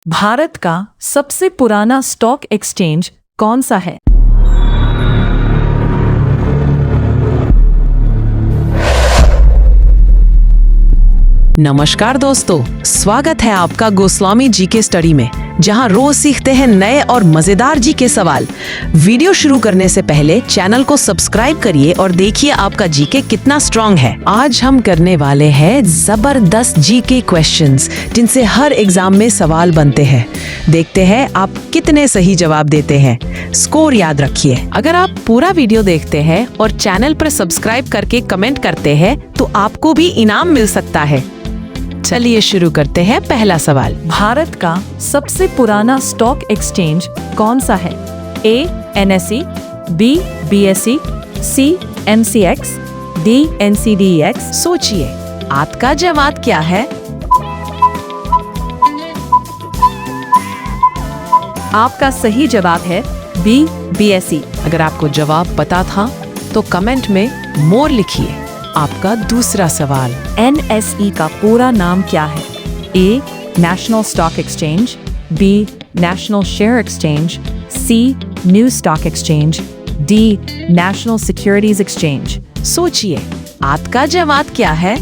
भारत का सबसे पुराना स्टॉक एक्सचेंज कौन सा है? नमस्कार दोस्तों, स्वागत है आपका गोस्वामी जी के स्टडी में, जहां रोज सीखते हैं नए और मजेदार जी के सवाल। वीडियो शुरू करने से पहले चैनल को सब्सक्राइब करिए और देखिए आपका जीके कितना स्ट्रांग है। आज हम करने वाले हैं जबरदस्त जीके क्वेश्चंस, जिनसे हर एग्जाम में सवाल बनते हैं। देखते हैं आप कितने सही जवाब देते हैं। स्कोर याद रखिए। अगर आप पूरा वीडियो देखते हैं और चैनल पर सब्सक्राइब करके कमेंट करते हैं तो आपको भी इनाम मिल सकता है। चलिए शुरू करते हैं। पहला सवाल, भारत का सबसे पुराना स्टॉक एक्सचेंज कौन सा है? ए NSE, बी BSE, सी MCX, डी NCDEX। सोचिए आपका जवाब क्या है? आपका सही जवाब है बी BSE। अगर आपको जवाब पता था तो कमेंट में मोर लिखिए। आपका दूसरा सवाल, NSE का पूरा नाम क्या है? A national stock exchange, B national share exchange, C new stock exchange, D national securities exchange. सोचिए आपका जवाब क्या है?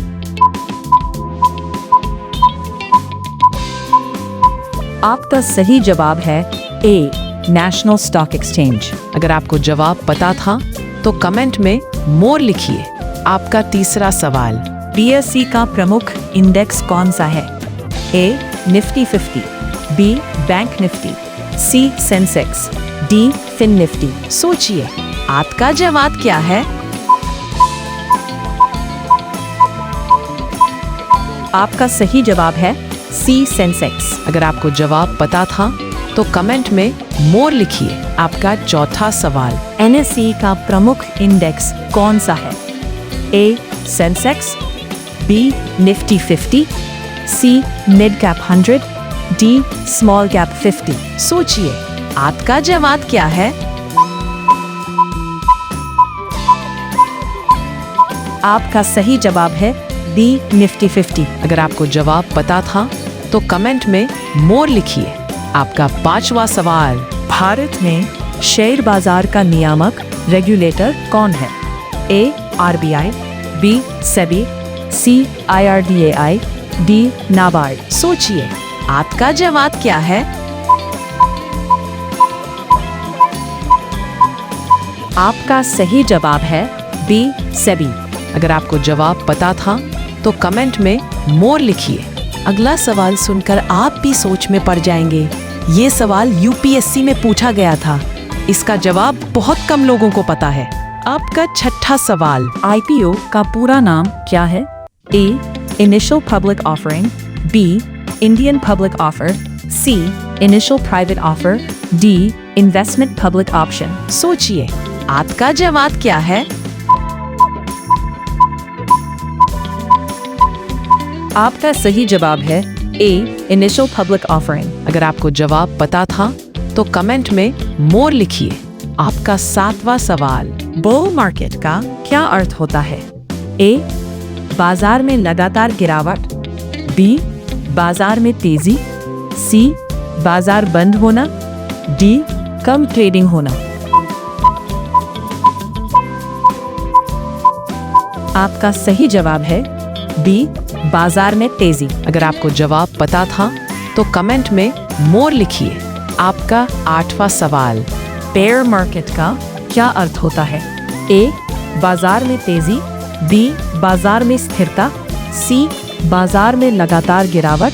आपका सही जवाब है ए नेशनल स्टॉक एक्सचेंज। अगर आपको जवाब पता था तो कमेंट में मोर लिखिए। आपका तीसरा सवाल, BSE का प्रमुख इंडेक्स कौन सा है? ए निफ्टी 50, बी बैंक निफ्टी, सी सेंसेक्स, डी फिन निफ्टी। सोचिए आपका जवाब क्या है? आपका सही जवाब है सी सेंसेक्स। अगर आपको जवाब पता था तो कमेंट में मोर लिखिए। आपका चौथा सवाल, NSE का प्रमुख इंडेक्स कौन सा है? A Sensex, B Nifty 50, C mid cap 100, D small cap 50। सोचिए आपका जवाब क्या है? आपका सही जवाब है बी निफ्टी 50। अगर आपको जवाब पता था तो कमेंट में मोर लिखिए। आपका पांचवा सवाल, भारत में शेयर बाजार का नियामक रेगुलेटर कौन है? ए RBI, बी SEBI, सी IRDAI, डी नाबार्ड। सोचिए आपका जवाब क्या है? आपका सही जवाब है बी SEBI। अगर आपको जवाब पता था तो कमेंट में मोर लिखिए। अगला सवाल सुनकर आप भी सोच में पड़ जाएंगे। ये सवाल UPSC में पूछा गया था। इसका जवाब बहुत कम लोगों को पता है। आपका छठा सवाल, IPO का पूरा नाम क्या है? A initial public offering, B Indian public offer, C initial private offer, D investment public option. सोचिए आपका जवाब क्या है? आपका सही जवाब है ए इनिशियल पब्लिक ऑफरिंग। अगर आपको जवाब पता था तो कमेंट में मोर लिखिए। आपका सातवां सवाल, बुल मार्केट का क्या अर्थ होता है? ए बाजार में लगातार गिरावट, बी बाजार में तेजी, सी बाजार बंद होना, डी कम ट्रेडिंग होना। आपका सही जवाब है बी बाजार में तेजी। अगर आपको जवाब पता था तो कमेंट में मोर लिखिए। आपका आठवां सवाल, बेयर मार्केट का क्या अर्थ होता है? ए बाजार में तेजी, बी बाजार में स्थिरता, सी बाजार में लगातार गिरावट,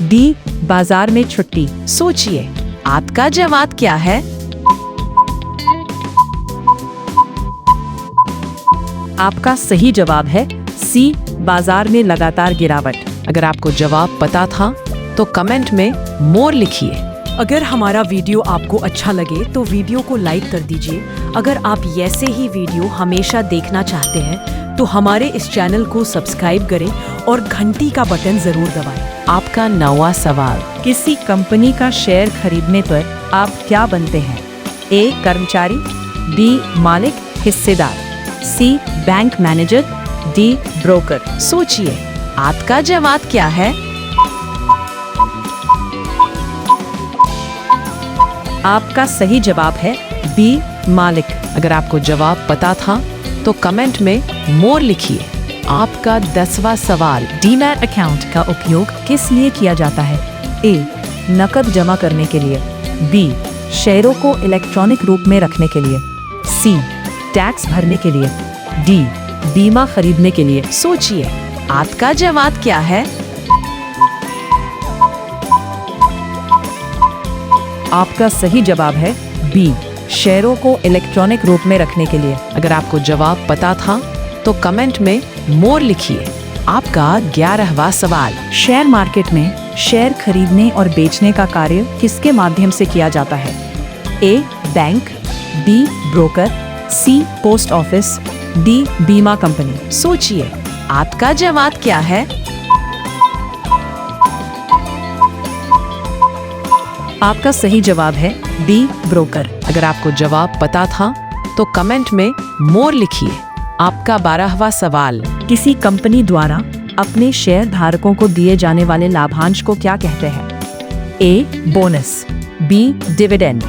डी बाजार में छुट्टी। सोचिए आपका जवाब क्या है? आपका सही जवाब है सी बाजार में लगातार गिरावट। अगर आपको जवाब पता था तो कमेंट में मोर लिखिए। अगर हमारा वीडियो आपको अच्छा लगे तो वीडियो को लाइक कर दीजिए। अगर आप ऐसे ही वीडियो हमेशा देखना चाहते हैं तो हमारे इस चैनल को सब्सक्राइब करें और घंटी का बटन जरूर दबाएं। आपका नौवां सवाल, किसी कंपनी का शेयर खरीदने पर आप क्या बनते हैं? ए कर्मचारी, बी मालिक हिस्सेदार, सी बैंक मैनेजर, डी ब्रोकर। सोचिए आपका जवाब क्या है? आपका सही जवाब है बी मालिक। अगर आपको जवाब पता था तो कमेंट में मोर लिखिए। आपका 10वां सवाल, डीमैट अकाउंट का उपयोग किस लिए किया जाता है? ए नकद जमा करने के लिए, बी शेयरों को इलेक्ट्रॉनिक रूप में रखने के लिए, सी टैक्स भरने के लिए, डी बीमा खरीदने के लिए। सोचिए आपका जवाब क्या है। आपका सही जवाब है बी शेयरों को इलेक्ट्रॉनिक रूप में रखने के लिए। अगर आपको जवाब पता था तो कमेंट में मोर लिखिए। आपका 11वां सवाल, शेयर मार्केट में शेयर खरीदने और बेचने का कार्य किसके माध्यम से किया जाता है? ए बैंक, बी ब्रोकर, सी पोस्ट ऑफिस, डी बीमा कंपनी। सोचिए आपका जवाब क्या है। आपका सही जवाब है डी ब्रोकर। अगर आपको जवाब पता था तो कमेंट में मोर लिखिए। आपका 12वां सवाल, किसी कंपनी द्वारा अपने शेयर धारकों को दिए जाने वाले लाभांश को क्या कहते हैं? ए बोनस, बी डिविडेंड,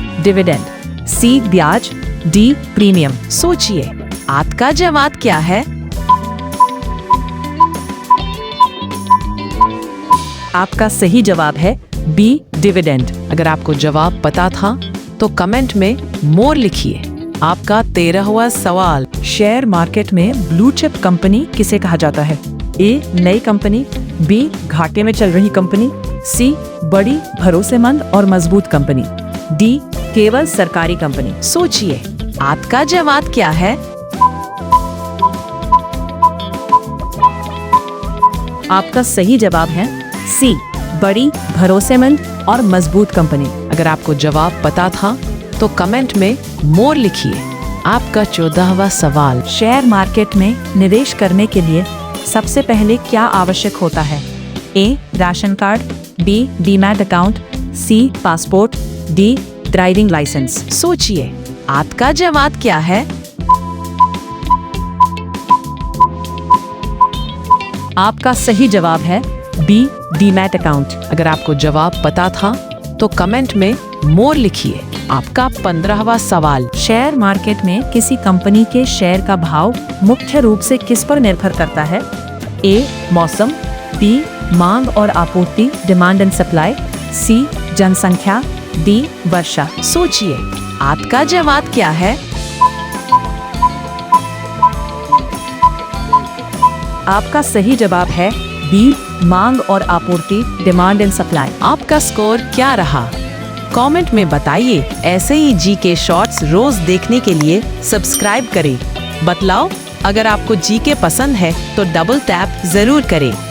सी ब्याज, डी प्रीमियम। सोचिए आपका जवाब क्या है। आपका सही जवाब है बी डिविडेंड। अगर आपको जवाब पता था तो कमेंट में मोर लिखिए। आपका 13वां सवाल, शेयर मार्केट में ब्लू चिप कंपनी किसे कहा जाता है? ए नई कंपनी, बी घाटे में चल रही कंपनी, सी बड़ी भरोसेमंद और मजबूत कंपनी, डी केवल सरकारी कंपनी। सोचिए आपका जवाब क्या है। आपका सही जवाब है सी बड़ी भरोसेमंद और मजबूत कंपनी। अगर आपको जवाब पता था तो कमेंट में मोर लिखिए। आपका 14वां सवाल, शेयर मार्केट में निवेश करने के लिए सबसे पहले क्या आवश्यक होता है? A ration card, B demat account, C passport, D driving licence. सोचिए आपका जवाब क्या है। आपका सही जवाब है बी डीमैट अकाउंट। अगर आपको जवाब पता था तो कमेंट में मोर लिखिए। आपका 15वां सवाल, शेयर मार्केट में किसी कंपनी के शेयर का भाव मुख्य रूप से किस पर निर्भर करता है? ए मौसम, बी मांग और आपूर्ति डिमांड एंड सप्लाई, सी जनसंख्या, डी वर्षा। सोचिए आपका जवाब क्या है। आपका सही जवाब है बी मांग और आपूर्ति डिमांड एंड सप्लाई। आपका स्कोर क्या रहा कमेंट में बताइए। ऐसे ही जीके शॉर्ट्स रोज देखने के लिए सब्सक्राइब करें। बतलाओ अगर आपको जीके पसंद है तो डबल टैप जरूर करें।